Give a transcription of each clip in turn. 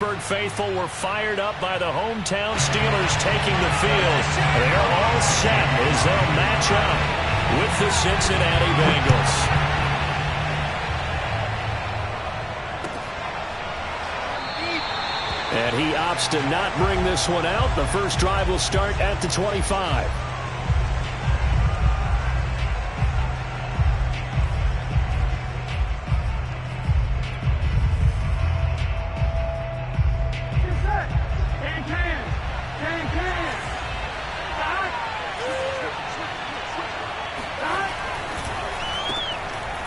Pittsburgh faithful were fired up by the hometown Steelers taking the field. They're all set as they'll match up with the Cincinnati Bengals. And he opts to not bring this one out. The first drive will start at the 25.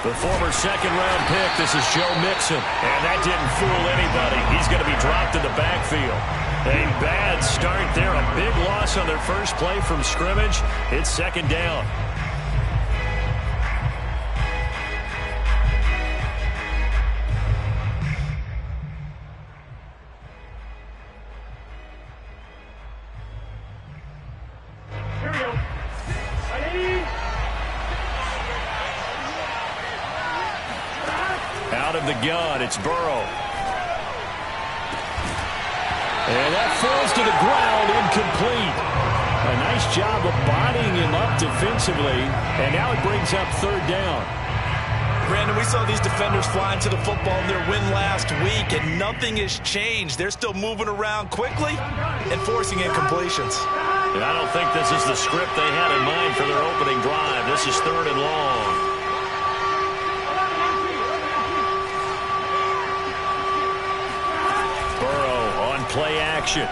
The former second-round pick, this is Joe Mixon. And that didn't fool anybody. He's going to be dropped in the backfield. A bad start there. A big loss on their first play from scrimmage. It's second down. Out of the gun, it's Burrow. And that falls to the ground, incomplete. A nice job of bodying him up defensively, and now it brings up third down. Brandon, we saw these defenders flying to the football in their win last week, and nothing has changed. They're still moving around quickly and forcing incompletions. And I don't think this is the script they had in mind for their opening drive. This is third and long. Play action.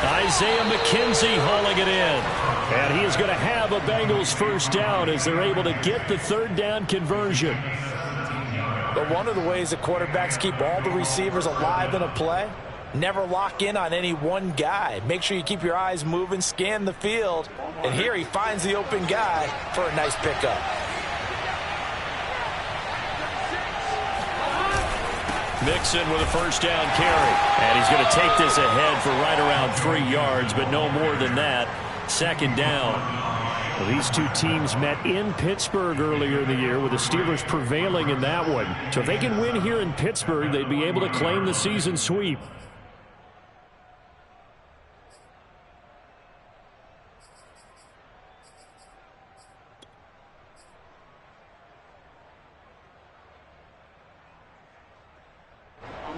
Isaiah McKenzie hauling it in. And he is going to have a Bengals first down as they're able to get the third down conversion. But one of the ways that quarterbacks keep all the receivers alive in a play, never lock in on any one guy. Make sure you keep your eyes moving, scan the field. And here he finds the open guy for a nice pickup. Mixon with a first down carry. And he's going to take this ahead for right around 3 yards, but no more than that. Second down. Well, these two teams met in Pittsburgh earlier in the year with the Steelers prevailing in that one. So if they can win here in Pittsburgh, they'd be able to claim the season sweep.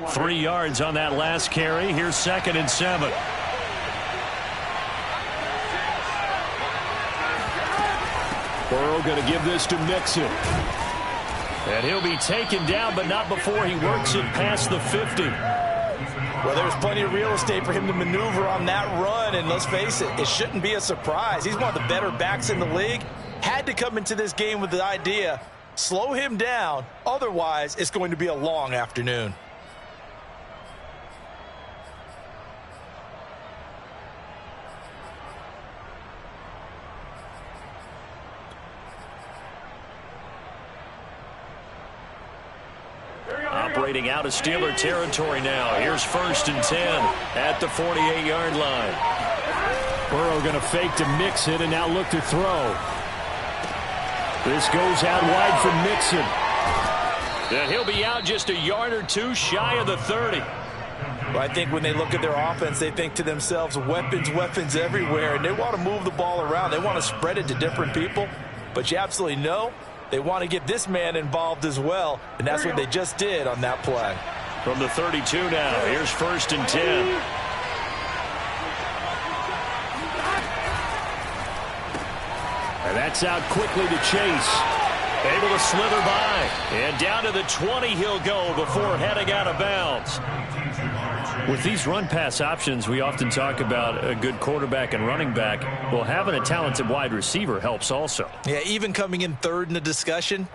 Three yards on that last carry. Here's second and 7. Burrow going to give this to Mixon. And he'll be taken down, but not before he works it past the 50. Well, there's plenty of real estate for him to maneuver on that run, and let's face it, it shouldn't be a surprise. He's one of the better backs in the league. Had to come into this game with the idea, slow him down, otherwise it's going to be a long afternoon. Operating out of Steeler territory now. Here's first and 10 at the 48-yard line. Burrow going to fake to Mixon and now look to throw. This goes out wide for Mixon. And he'll be out just a yard or two shy of the 30. Well, I think when they look at their offense, they think to themselves, weapons, weapons everywhere, and they want to move the ball around. They want to spread it to different people, but you absolutely know they want to get this man involved as well, and that's what they just did on that play. From the 32 now, here's first and 10. And that's out quickly to Chase. Able to slither by. And down to the 20 he'll go before heading out of bounds. With these run-pass options, we often talk about a good quarterback and running back. Well, having a talented wide receiver helps also. Yeah, even coming in third in the discussion,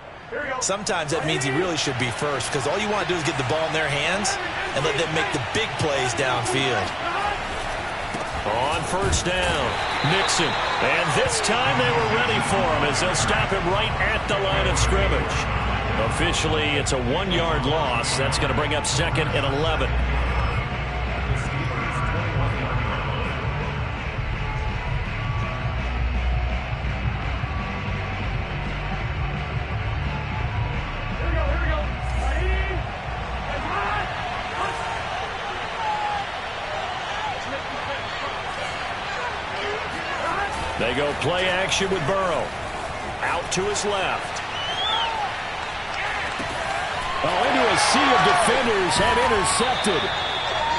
sometimes that means he really should be first, because all you want to do is get the ball in their hands and let them make the big plays downfield. On first down, Mixon. And this time they were ready for him as they'll stop him right at the line of scrimmage. Officially, it's a 1-yard loss. That's going to bring up second and 11. They go play action with Burrow. Out to his left. Oh, into a sea of defenders and intercepted.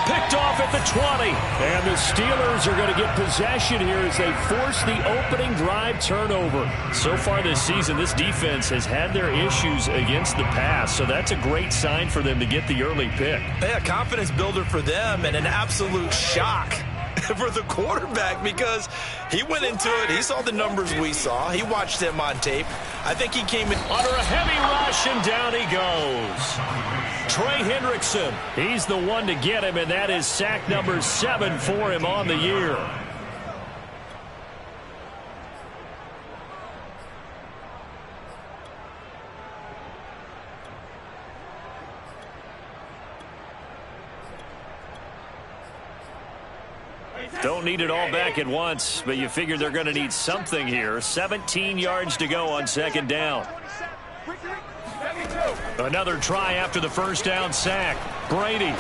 Picked off at the 20. And the Steelers are going to get possession here as they force the opening drive turnover. So far this season, this defense has had their issues against the pass, so that's a great sign for them to get the early pick. Yeah, confidence builder for them and an absolute shock for the quarterback because he went into it. He saw the numbers we saw. He watched them on tape. I think he came in under a heavy rush, and down he goes. Trey Hendrickson, he's the one to get him, and that is sack number 7 for him on the year. Don't need it all back at once, but you figure they're going to need something here. 17 yards to go on second down. Another try after the first down sack. Brady.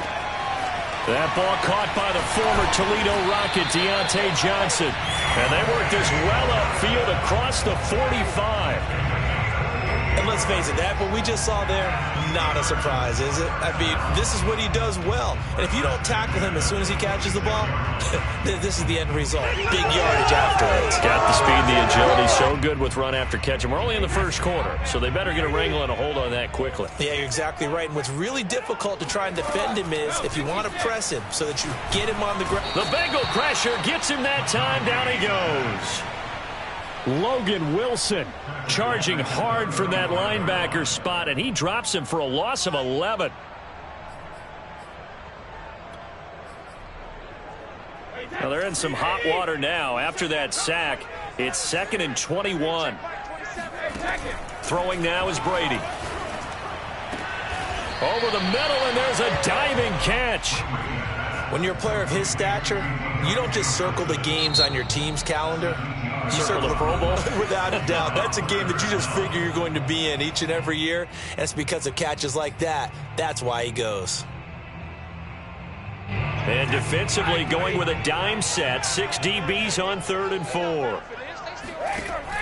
That ball caught by the former Toledo Rocket, Deontay Johnson. And they work this well upfield across the 45. And let's face it, that what we just saw there, not a surprise, is it? I mean, this is what he does well. And if you don't tackle him as soon as he catches the ball, this is the end result. Big yardage afterwards. Got the speed, the agility, so good with run after catch. And we're only in the first quarter, so they better get a wrangle and a hold on that quickly. Yeah, you're exactly right. And what's really difficult to try and defend him is if you want to press him so that you get him on the ground. The Bengal pressure gets him that time. Down he goes. Logan Wilson charging hard from that linebacker spot, and he drops him for a loss of 11. Now they're in some hot water now. After that sack, it's 2nd and 21. Throwing now is Brady. Over the middle, and there's a diving catch. When you're a player of his stature, you don't just circle the games on your team's calendar. You circle the Pro Bowl. Without a doubt. That's a game that you just figure you're going to be in each and every year. And it's because of catches like that. That's why he goes. And defensively going with a dime set. 6 DBs on 3rd and 4.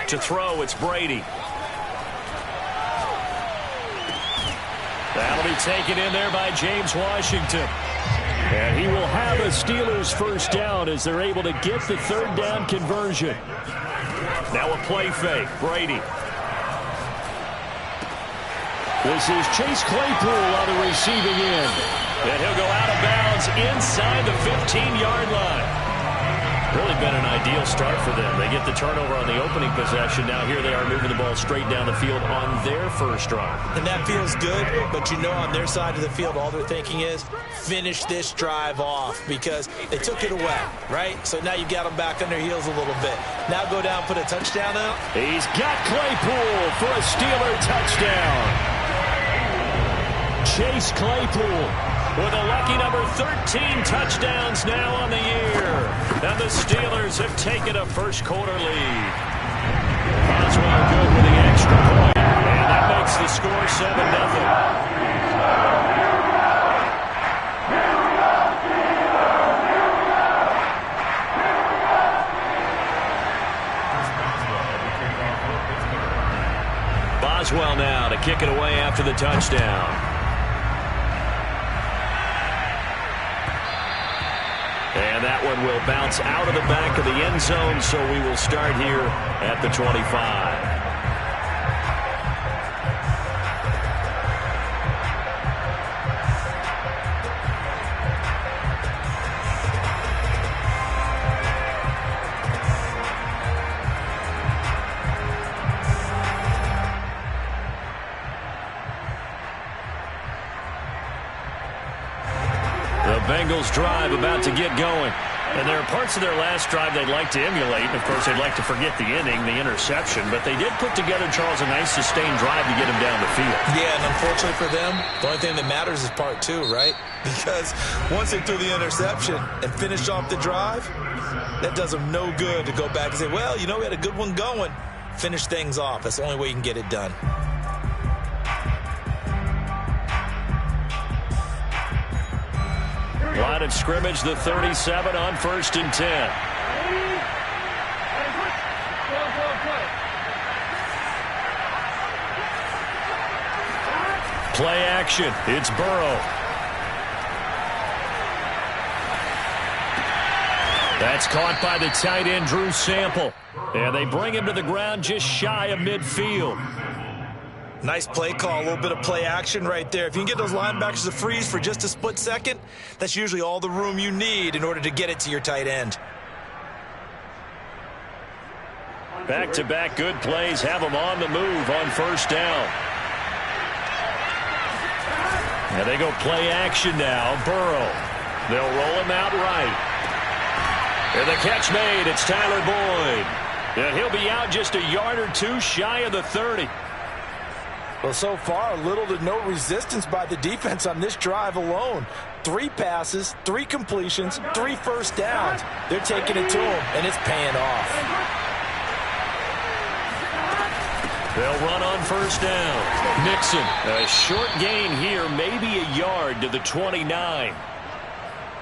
To throw, it's Brady. That'll be taken in there by James Washington. And he will have a Steelers first down as they're able to get the 3rd down conversion. Now a play fake. Brady. This is Chase Claypool on the receiving end. And he'll go out of bounds inside the 15-yard line. Really been an ideal start for them. They get the turnover on the opening possession. Now here they are moving the ball straight down the field on their first drive. And that feels good, but you know on their side of the field all they're thinking is finish this drive off because they took it away, right? So now you got them back on their heels a little bit. Now go down, put a touchdown out. He's got Claypool for a Steeler touchdown. Chase Claypool with a lucky number 13 touchdowns now on the year. And the Steelers have taken a first quarter lead. Boswell good with the extra point. And that makes the score 7-0. Boswell now to kick it away after the touchdown. And that one will bounce out of the back of the end zone, so we will start here at the 25. Bengals drive about to get going. And there are parts of their last drive they'd like to emulate. And, of course, they'd like to forget the inning, the interception. But they did put together, Charles, a nice sustained drive to get him down the field. Yeah, and unfortunately for them, the only thing that matters is part 2, right? Because once they threw the interception and finished off the drive, that does them no good to go back and say, well, you know, we had a good one going. Finish things off. That's the only way you can get it done. Line of scrimmage, the 37 on 1st and 10. Play action. It's Burrow. That's caught by the tight end, Drew Sample. And they bring him to the ground just shy of midfield. Nice play call, a little bit of play action right there. If you can get those linebackers to freeze for just a split second, that's usually all the room you need in order to get it to your tight end. Back-to-back good plays have them on the move on first down. And they go play action now. Burrow. They'll roll him out right. And the catch made. It's Tyler Boyd. And he'll be out just a yard or two shy of the 30. Well, so far, little to no resistance by the defense on this drive alone. 3 passes, 3 completions, 3 first downs. They're taking it to him, and it's paying off. They'll run on first down. Mixon, a short gain here, maybe a yard to the 29.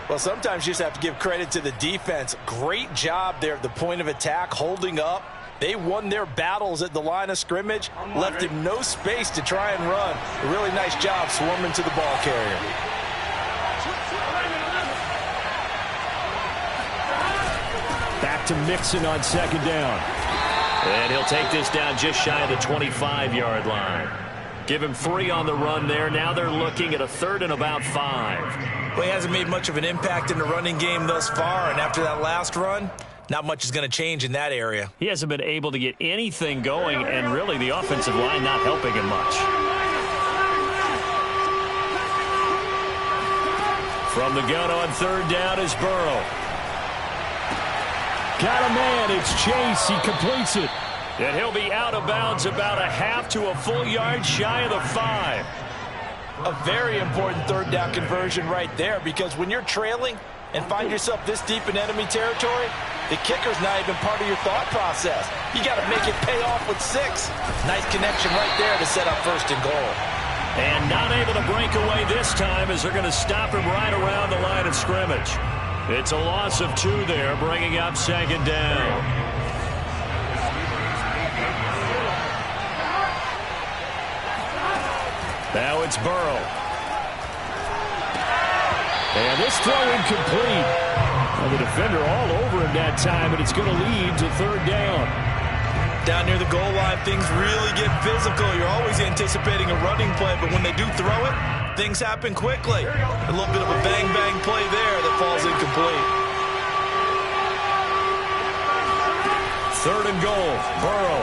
Well, sometimes you just have to give credit to the defense. Great job there at the point of attack, holding up. They won their battles at the line of scrimmage, left him no space to try and run. A really nice job swarming to the ball carrier. Back to Mixon on second down. And he'll take this down just shy of the 25-yard line. Give him 3 on the run there. Now they're looking at a 3rd and about 5. Well, he hasn't made much of an impact in the running game thus far, and after that last run, not much is going to change in that area. He hasn't been able to get anything going, and really the offensive line not helping him much. From the gun on third down is Burrow. Got a man. It's Chase. He completes it. And he'll be out of bounds about a half to a full yard shy of the 5. A very important third down conversion right there, because when you're trailing and find yourself this deep in enemy territory, the kicker's not even part of your thought process. You got to make it pay off with 6. Nice connection right there to set up 1st and goal. And not able to break away this time as they're going to stop him right around the line of scrimmage. It's a loss of 2 there, bringing up 2nd down. Now it's Burrow. And this throw incomplete. Well, the defender all over him that time, and it's going to lead to 3rd down. Down near the goal line, things really get physical. You're always anticipating a running play, but when they do throw it, things happen quickly. A little bit of a bang-bang play there that falls incomplete. 3rd and goal, Burrow.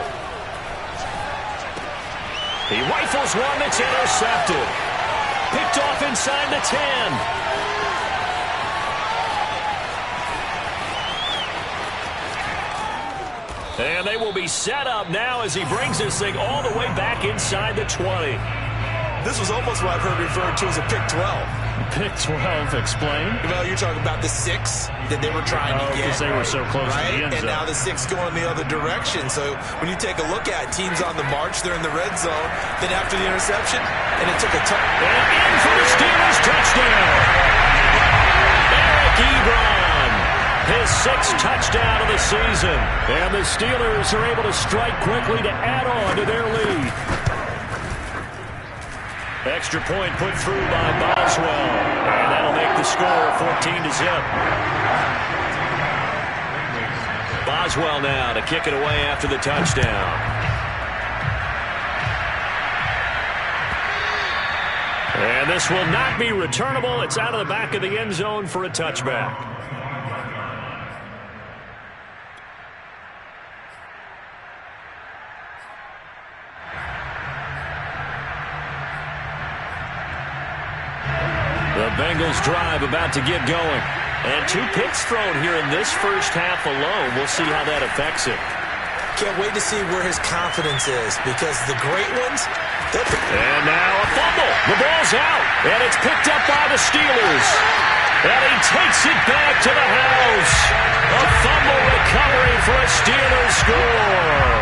He rifles one that's intercepted. Picked off inside the 10. And they will be set up now as he brings this thing all the way back inside the 20. This was almost what I've heard referred to as a pick 12. Pick 12, explain. Well, you're talking about the 6 that they were trying to get. Because they were so close to the end zone. And now the 6 going the other direction. So when you take a look at teams on the march, they're in the red zone. Then after the interception, and it took a touch. And in for the Steelers touchdown. Eric Ebron, his 6th touchdown of the season. And the Steelers are able to strike quickly to add on to their lead. Extra point put through by Boswell. And that'll make the score 14-0. Boswell now to kick it away after the touchdown. And this will not be returnable. It's out of the back of the end zone for a touchback. The Bengals drive about to get going. And 2 picks thrown here in this first half alone. We'll see how that affects it. Can't wait to see where his confidence is, because the great ones... And now a fumble. The ball's out. And it's picked up by the Steelers. And he takes it back to the house. A fumble recovery for a Steelers score.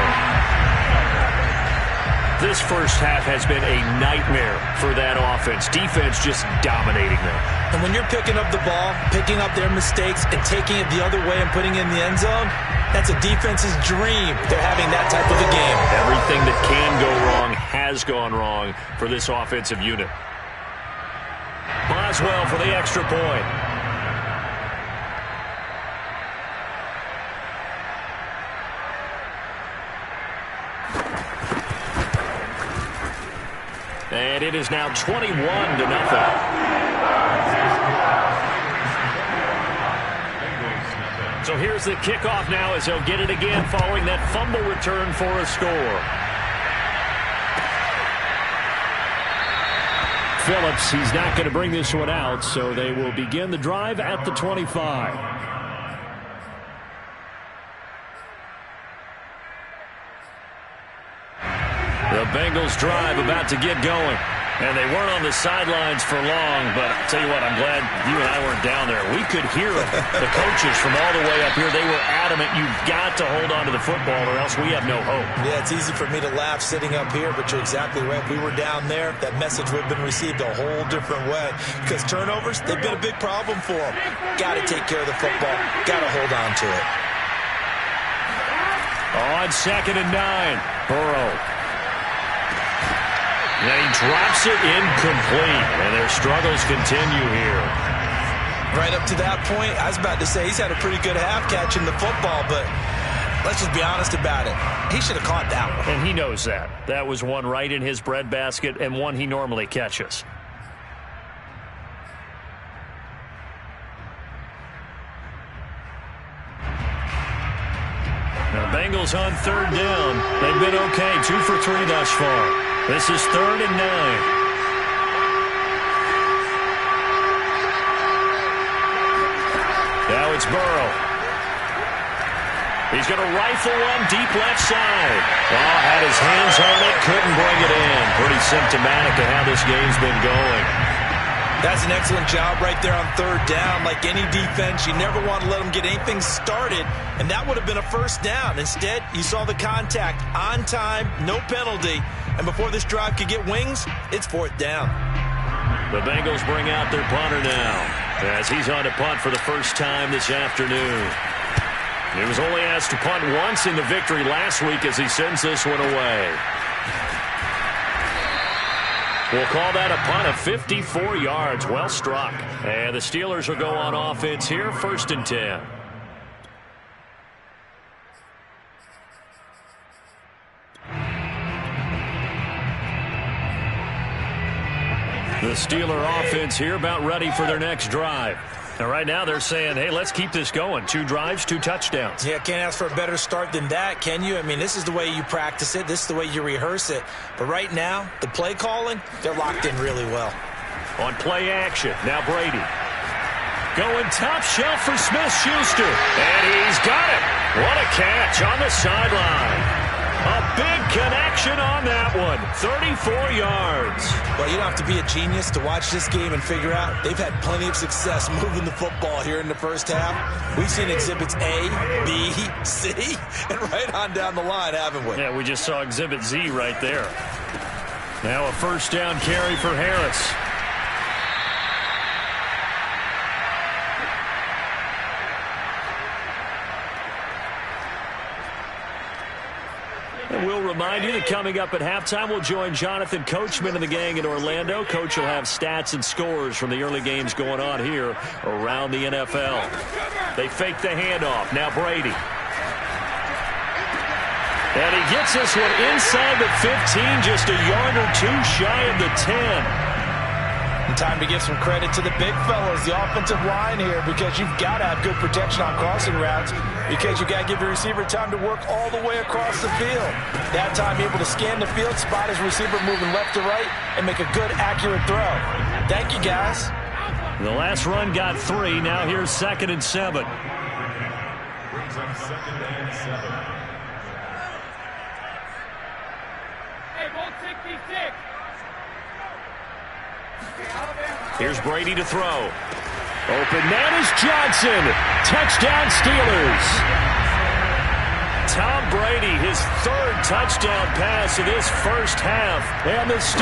This first half has been a nightmare for that offense. Defense just dominating them. And when you're picking up the ball, picking up their mistakes, and taking it the other way and putting it in the end zone, that's a defense's dream. They're having that type of a game. Everything that can go wrong has gone wrong for this offensive unit. Boswell for the extra point. And it is now 21-0. So here's the kickoff now as he'll get it again following that fumble return for a score. Phillips, he's not going to bring this one out, so they will begin the drive at the 25. The Bengals drive about to get going. And they weren't on the sidelines for long, but I'll tell you what, I'm glad you and I weren't down there. We could hear the coaches from all the way up here. They were adamant, you've got to hold on to the football or else we have no hope. Yeah, it's easy for me to laugh sitting up here, but you're exactly right. If we were down there, that message would have been received a whole different way. Because turnovers, they've been a big problem for them. Got to take care of the football. Got to hold on to it. On 2nd and 9, Burrow. Then he drops it incomplete, and their struggles continue here. Right up to that point, I was about to say he's had a pretty good half catching the football, but let's just be honest about it. He should have caught that one. And he knows that. That was one right in his breadbasket and one he normally catches. Now, Bengals on 3rd down. They've been okay, 2 for 3 thus far. This is 3rd and 9. Now it's Burrow. He's going to rifle one deep left side. Oh, had his hands on it, couldn't bring it in. Pretty symptomatic of how this game's been going. That's an excellent job right there on 3rd down. Like any defense, you never want to let them get anything started, and that would have been a 1st down. Instead, you saw the contact on time, no penalty, and before this drive could get wings, it's 4th down. The Bengals bring out their punter now as he's on to punt for the first time this afternoon. He was only asked to punt once in the victory last week as he sends this one away. We'll call that a punt of 54 yards. Well struck. And the Steelers will go on offense here, 1st and 10. The Steeler offense here about ready for their next drive. And right now they're saying, hey, let's keep this going. 2 drives, 2 touchdowns. Yeah, can't ask for a better start than that, can you? I mean, this is the way you practice it. This is the way you rehearse it. But right now, the play calling, they're locked in really well. On play action, now Brady. Going top shelf for Smith-Schuster. And he's got it. What a catch on the sideline. A big connection on that one. 34 yards. Well, you don't have to be a genius to watch this game and figure out they've had plenty of success moving the football here in the first half. We've seen exhibits A, B, C, and right on down the line, haven't we? Yeah, we just saw exhibit Z right there. Now a 1st down carry for Harris. And we'll remind you that coming up at halftime, we'll join Jonathan Coachman and the gang in Orlando. Coach will have stats and scores from the early games going on here around the NFL. They fake the handoff. Now Brady. And he gets this one inside the 15, just a yard or 2 shy of the 10. And time to give some credit to the big fellas, the offensive line here, because you've got to have good protection on crossing routes, because you've got to give your receiver time to work all the way across the field. That time able to scan the field, spot his receiver moving left to right, and make a good, accurate throw. Thank you, guys. The last run got 3. Now here's 2nd and 7. Brings up 2nd and 7. Hey, ball 66. Here's Brady to throw. Open man is Johnson. Touchdown Steelers. Tom Brady, his 3rd touchdown pass of this first half. And the Steelers